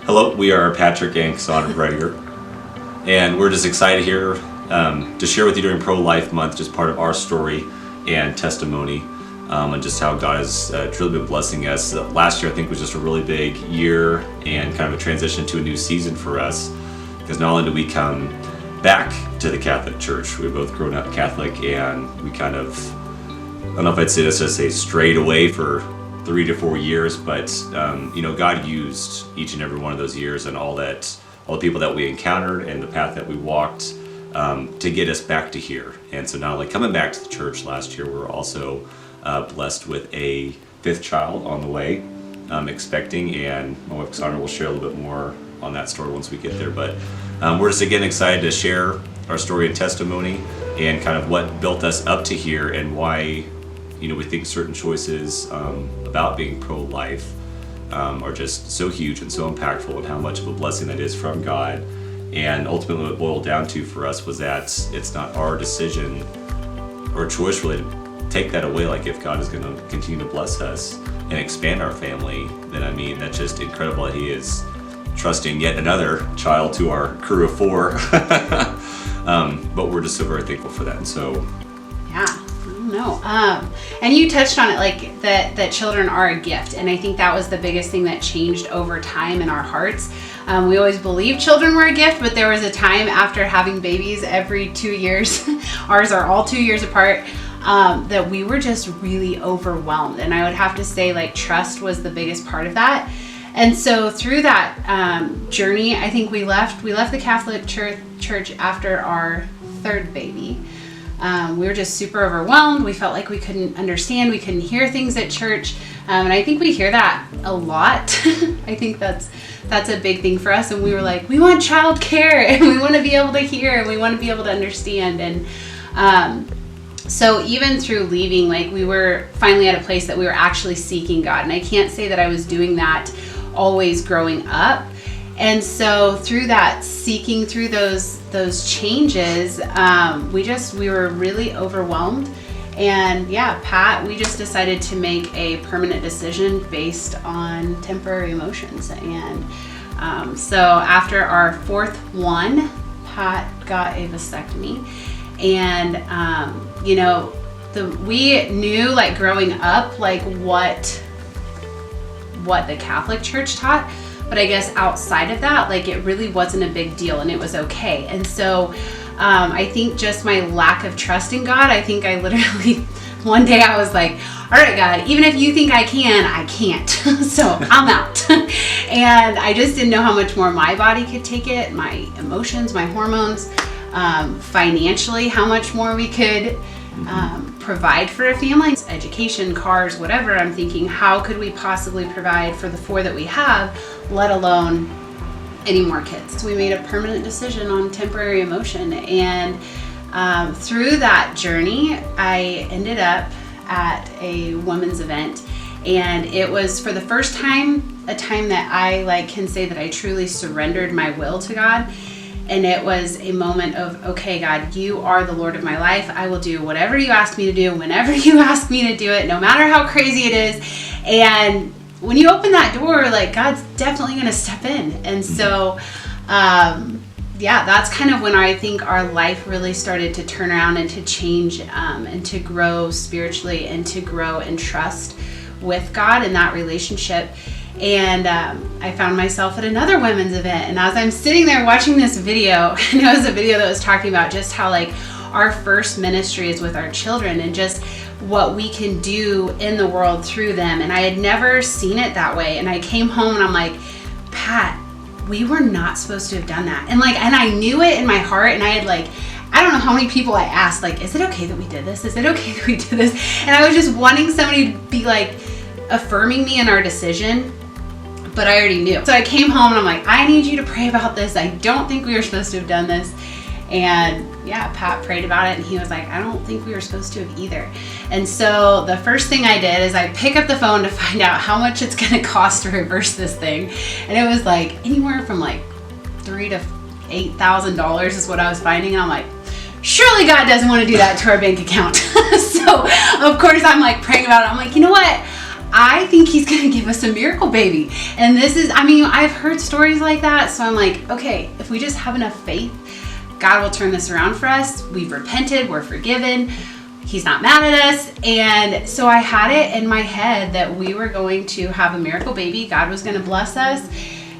Hello, we are Patrick and Cassandra Prediger, and we're just excited here to share with you during Pro-Life Month, just part of our story and testimony, and just how God has truly been blessing us. Last year, I think, was just a really big year and kind of a transition to a new season for us, because not only do we come back to the Catholic Church, we've both grown up Catholic, and we kind of, I don't know if I'd say this, strayed away for 3 to 4 years, but God used each and every one of those years and all the people that we encountered and the path that we walked to get us back to here. And so not only coming back to the church last year, we're also blessed with a 5th child on the way, expecting, and my wife Cassandra will share a little bit more on that story once we get there. But we're just again excited to share our story and testimony and kind of what built us up to here and why we think certain choices about being pro-life are just so huge and so impactful, and how much of a blessing that is from God. And ultimately what it boiled down to for us was that it's not our decision or choice really to take that away. Like, if God is going to continue to bless us and expand our family, then that's just incredible that He is trusting yet another child to our crew of 4. But we're just so very thankful for that. And so No. And you touched on it, like that children are a gift. And I think that was the biggest thing that changed over time in our hearts. We always believed children were a gift, but there was a time after having babies every 2 years, ours are all 2 years apart, that we were just really overwhelmed. And I would have to say, like, trust was the biggest part of that. And so through that journey, I think we left the Catholic Church after our 3rd baby. We were just super overwhelmed. We felt like we couldn't understand. We couldn't hear things at church. And I think we hear that a lot. I think that's a big thing for us. And we were like, we want childcare, and we want to be able to hear, and we want to be able to understand. And so even through leaving, like, we were finally at a place that we were actually seeking God. And I can't say that I was doing that always growing up. And so through that seeking, through those changes, we were really overwhelmed. And Pat, we just decided to make a permanent decision based on temporary emotions. And so after our 4th one, Pat got a vasectomy. And we knew, like, growing up, like, what the Catholic Church taught. But I guess outside of that, like, it really wasn't a big deal, and it was okay. And so I think just my lack of trust in God, I think I literally, one day I was like, all right, God, even if you think I can, I can't. So I'm out. And I just didn't know how much more my body could take it, my emotions, my hormones, financially, how much more we could provide for a family, education, cars, whatever. I'm thinking, how could we possibly provide for the 4 that we have, let alone any more kids? So we made a permanent decision on temporary emotion. And through that journey, I ended up at a women's event, and it was for the first time a time that I can say that I truly surrendered my will to God. And it was a moment of, okay, God, you are the Lord of my life. I will do whatever you ask me to do, whenever you ask me to do it, no matter how crazy it is. And when you open that door, like, God's definitely going to step in. And so, that's kind of when I think our life really started to turn around and to change, and to grow spiritually, and to grow in trust with God in that relationship. And I found myself at another women's event, and as I'm sitting there watching this video, and it was a video that was talking about just how, like, our first ministry is with our children, and just what we can do in the world through them. And I had never seen it that way. And I came home and I'm like, Pat, we were not supposed to have done that. And I knew it in my heart, and I had, like, I don't know how many people I asked, like, is it okay that we did this? Is it okay that we did this? And I was just wanting somebody to be, like, affirming me in our decision. But I already knew. So I came home and I'm like, I need you to pray about this. I don't think we were supposed to have done this. And Pat prayed about it, and he was like, I don't think we were supposed to have either. And so the first thing I did is I pick up the phone to find out how much it's going to cost to reverse this thing. And it was like anywhere from like $3,000 to $8,000 is what I was finding. And I'm like, surely God doesn't want to do that to our bank account. So of course I'm like praying about it. I'm like, you know what? I think he's going to give us a miracle baby. And this is, I've heard stories like that. So I'm like, okay, if we just have enough faith, God will turn this around for us. We've repented, we're forgiven. He's not mad at us. And so I had it in my head that we were going to have a miracle baby. God was going to bless us.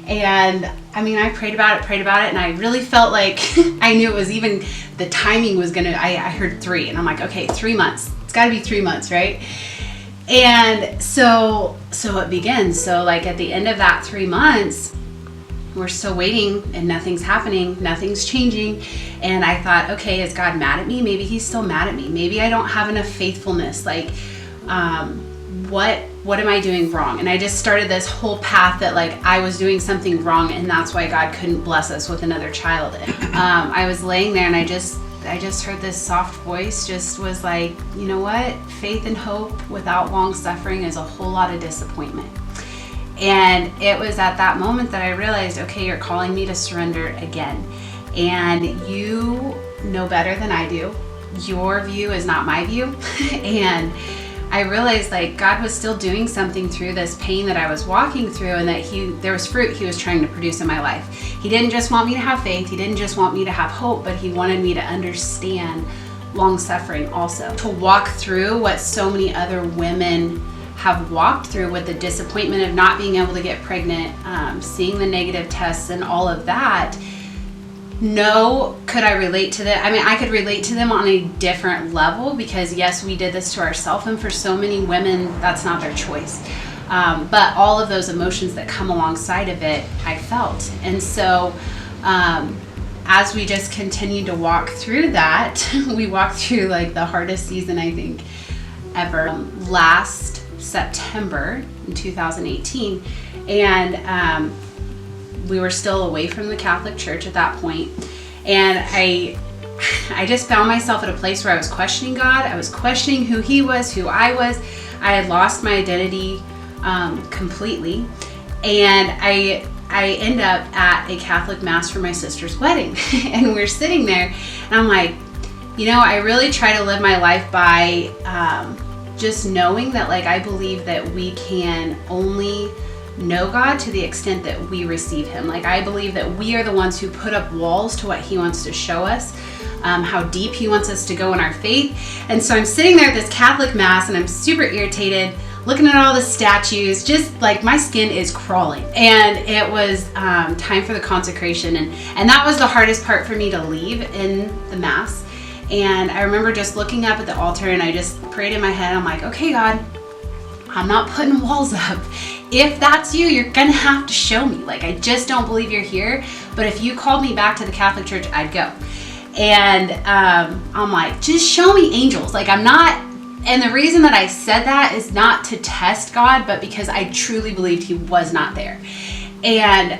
And I prayed about it, and I really felt like I knew it was even, the timing was going to, I heard 3, and I'm like, okay, 3 months. It's got to be 3 months, right? And so it begins. So like at the end of that 3 months, we're still waiting and nothing's happening, nothing's changing. And I thought, okay, is God mad at me? Maybe he's still mad at me. Maybe I don't have enough faithfulness. Like, what am I doing wrong? And I just started this whole path that like I was doing something wrong, and that's why God couldn't bless us with another child. I was laying there, and I just heard this soft voice just was like, you know what? Faith and hope without long suffering is a whole lot of disappointment. And it was at that moment that I realized, okay, you're calling me to surrender again. And you know better than I do. Your view is not my view. And I realized like God was still doing something through this pain that I was walking through, and that there was fruit he was trying to produce in my life. He didn't just want me to have faith. He didn't just want me to have hope, but he wanted me to understand long suffering also. To walk through what so many other women have walked through with the disappointment of not being able to get pregnant, seeing the negative tests and all of that. Could I relate to that? I could relate to them on a different level, because yes, we did this to ourselves, and for so many women, that's not their choice. But all of those emotions that come alongside of it, I felt. And so as we just continued to walk through that, we walked through like the hardest season, I think, ever. Last September in 2018, and we were still away from the Catholic Church at that point, and I just found myself at a place where I was questioning God. I was questioning who he was, who I was. I had lost my identity completely, and I end up at a Catholic mass for my sister's wedding. And we're sitting there, and I'm like, I really try to live my life by just knowing that like I believe that we can only know God to the extent that we receive him. Like I believe that we are the ones who put up walls to what he wants to show us, how deep he wants us to go in our faith. And so I'm sitting there at this Catholic mass, and I'm super irritated, looking at all the statues, just like my skin is crawling. And it was time for the consecration, and that was the hardest part for me to leave in the mass. And I remember just looking up at the altar, and I just prayed in my head. I'm like, okay, God, I'm not putting walls up. If that's you, you're gonna have to show me. Like, I just don't believe you're here, but if you called me back to the Catholic Church, I'd go. And I'm like, just show me angels. Like, I'm not, and the reason that I said that is not to test God, but because I truly believed he was not there. And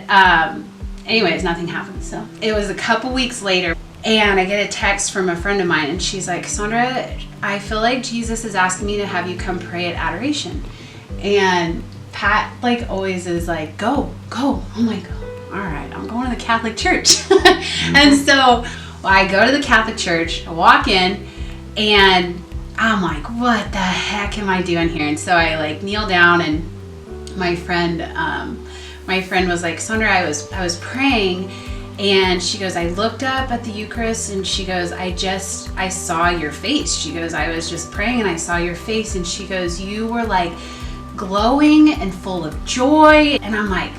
anyways, nothing happened. So it was a couple weeks later, and I get a text from a friend of mine, and she's like, Sandra, I feel like Jesus is asking me to have you come pray at adoration. And Pat, like, always is like, go. I'm like, all right, I'm going to the Catholic Church. And so I go to the Catholic Church, I walk in, and I'm like, what the heck am I doing here? And so I like kneel down, and my friend was like, Sandra, I was praying, and she goes, I looked up at the Eucharist, and she goes, I saw your face. She goes, I was just praying, and I saw your face. And she goes, you were like glowing and full of joy. And I'm like,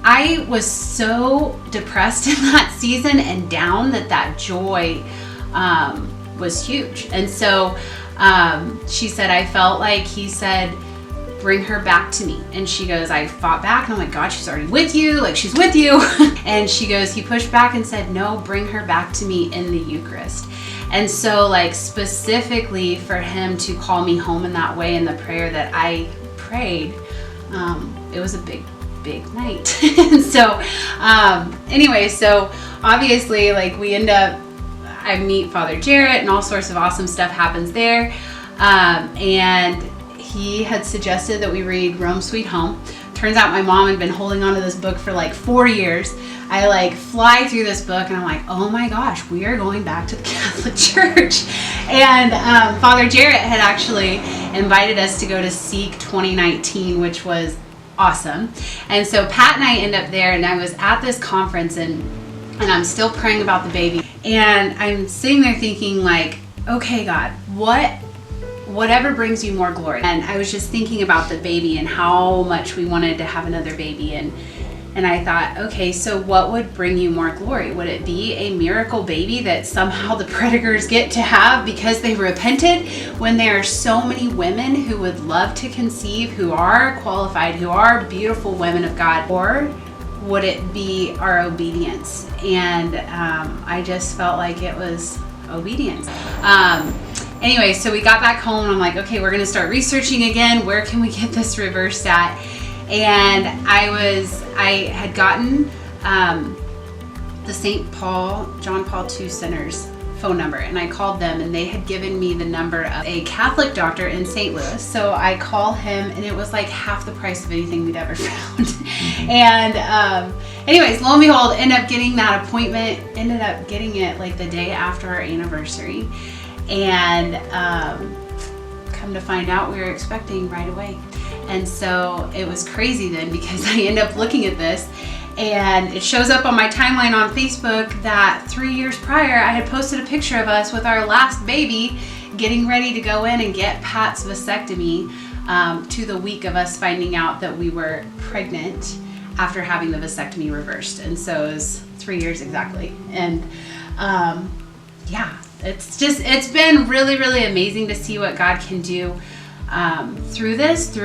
I was so depressed in that season and down that joy was huge. And so she said, I felt like he said, bring her back to me. And she goes, I fought back, and I'm like, God, she's already with you, like she's with you. And she goes, he pushed back and said, no, bring her back to me in the Eucharist. And so like specifically for him to call me home in that way in the prayer that I prayed, it was a big night. And so anyway, so obviously like we end up, I meet Father Jarrett, and all sorts of awesome stuff happens there. And he had suggested that we read Rome Sweet Home. Turns out my mom had been holding on to this book for like 4 years. I like fly through this book, and I'm like, oh my gosh, we are going back to the Catholic Church. And Father Jarrett had actually invited us to go to Seek 2019, which was awesome. And so Pat and I end up there, and I was at this conference, and I'm still praying about the baby. And I'm sitting there thinking like, okay, God, whatever brings you more glory. And I was just thinking about the baby and how much we wanted to have another baby. And I thought, okay, so what would bring you more glory? Would it be a miracle baby that somehow the Predigers get to have because they repented, when there are so many women who would love to conceive, who are qualified, who are beautiful women of God? Or would it be our obedience? And I just felt like it was obedience. Anyway, so we got back home, and I'm like, okay, we're going to start researching again. Where can we get this reversed at? And I had gotten the John Paul II Center's phone number, and I called them, and they had given me the number of a Catholic doctor in St. Louis. So I call him, and it was like half the price of anything we'd ever found. And anyways, lo and behold, ended up getting that appointment, ended up getting it like the day after our anniversary. And come to find out, we were expecting right away. And so it was crazy then, because I end up looking at this, and it shows up on my timeline on Facebook that 3 years prior I had posted a picture of us with our last baby getting ready to go in and get Pat's vasectomy to the week of us finding out that we were pregnant after having the vasectomy reversed. And so it was 3 years exactly. And yeah, it's been really, really amazing to see what God can do through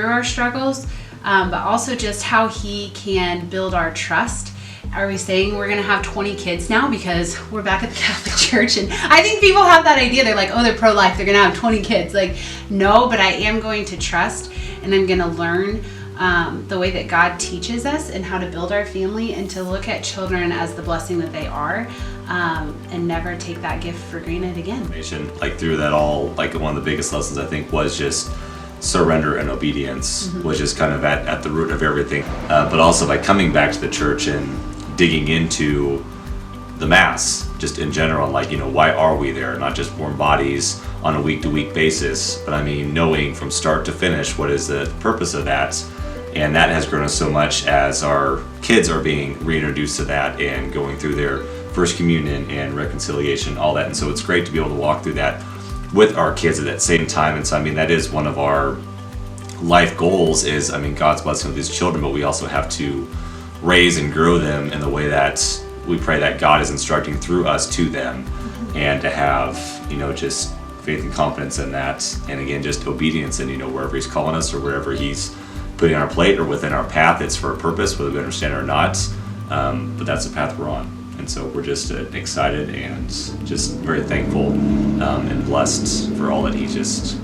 our struggles, but also just how He can build our trust. Are we saying we're going to have 20 kids now because we're back at the Catholic Church? And I think people have that idea. They're like, oh, they're pro-life, they're going to have 20 kids. Like, no, but I am going to trust, and I'm going to learn the way that God teaches us and how to build our family, and to look at children as the blessing that they are, and never take that gift for granted again. Like through that all, like one of the biggest lessons I think was just surrender and obedience, was just kind of at the root of everything. But also by coming back to the church and digging into the Mass, just in general, like, why are we there? Not just warm bodies on a week-to-week basis, but I mean, knowing from start to finish what is the purpose of that. And that has grown us so much as our kids are being reintroduced to that and going through their First Communion and reconciliation, all that. And so it's great to be able to walk through that with our kids at that same time. And so, I mean, that is one of our life goals is, I mean, God's blessing with these children, but we also have to raise and grow them in the way that we pray that God is instructing through us to them, and to have, just faith and confidence in that. And again, just obedience, and, wherever He's calling us or wherever He's putting on our plate or within our path, it's for a purpose, whether we understand it or not. But that's the path we're on. And so we're just excited and just very thankful and blessed for all that He just